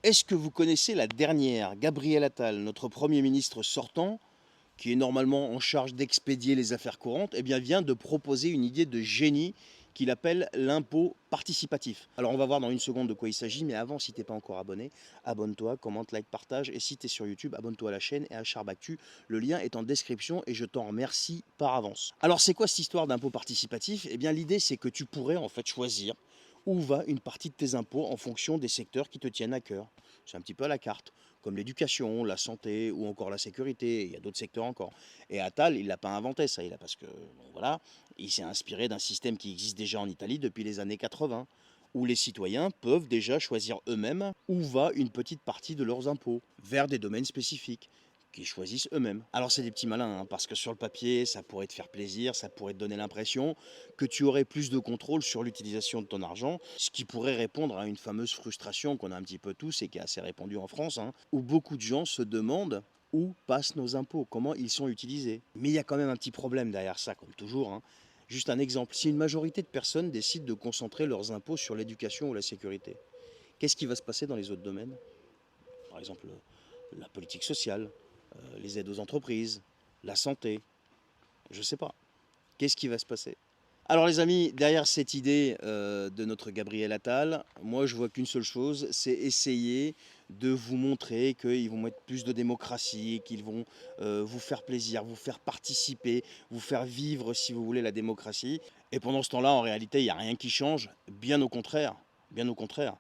est-ce que vous connaissez la dernière, Gabriel Attal, notre Premier ministre sortant, qui est normalement en charge d'expédier les affaires courantes, eh bien, vient de proposer une idée de génie qu'il appelle l'impôt participatif. Alors on va voir dans une seconde de quoi il s'agit, mais avant, si t'es pas encore abonné, abonne-toi, commente, like, partage, et si tu es sur YouTube, abonne-toi à la chaîne et à Charbactu. Le lien est en description et je t'en remercie par avance. Alors c'est quoi cette histoire d'impôt participatif? Eh bien l'idée c'est que tu pourrais en fait choisir où va une partie de tes impôts en fonction des secteurs qui te tiennent à cœur. C'est un petit peu à la carte, comme l'éducation, la santé ou encore la sécurité. Il y a d'autres secteurs encore. Et Attal, il l'a pas inventé ça, il a parce que bon, voilà, il s'est inspiré d'un système qui existe déjà en Italie depuis les années 80, où les citoyens peuvent déjà choisir eux-mêmes où va une petite partie de leurs impôts, vers des domaines spécifiques qu'ils choisissent eux-mêmes. Alors c'est des petits malins, hein, parce que sur le papier, ça pourrait te faire plaisir, ça pourrait te donner l'impression que tu aurais plus de contrôle sur l'utilisation de ton argent, ce qui pourrait répondre à une fameuse frustration qu'on a un petit peu tous et qui est assez répandue en France, hein, où beaucoup de gens se demandent où passent nos impôts, comment ils sont utilisés. Mais il y a quand même un petit problème derrière ça, comme toujours, hein. Juste un exemple, si une majorité de personnes décident de concentrer leurs impôts sur l'éducation ou la sécurité, qu'est-ce qui va se passer dans les autres domaines? Par exemple, la politique sociale, les aides aux entreprises, la santé, je sais pas. Qu'est-ce qui va se passer? Alors les amis, derrière cette idée de notre Gabriel Attal, moi je vois qu'une seule chose, c'est essayer de vous montrer qu'ils vont mettre plus de démocratie, qu'ils vont vous faire plaisir, vous faire participer, vous faire vivre si vous voulez la démocratie. Et pendant ce temps-là, en réalité, il n'y a rien qui change, bien au contraire, bien au contraire.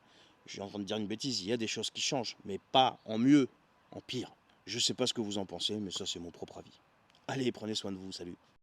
Je suis en train de dire une bêtise, il y a des choses qui changent, mais pas en mieux, en pire. Je sais pas ce que vous en pensez, mais ça c'est mon propre avis. Allez, prenez soin de vous, salut.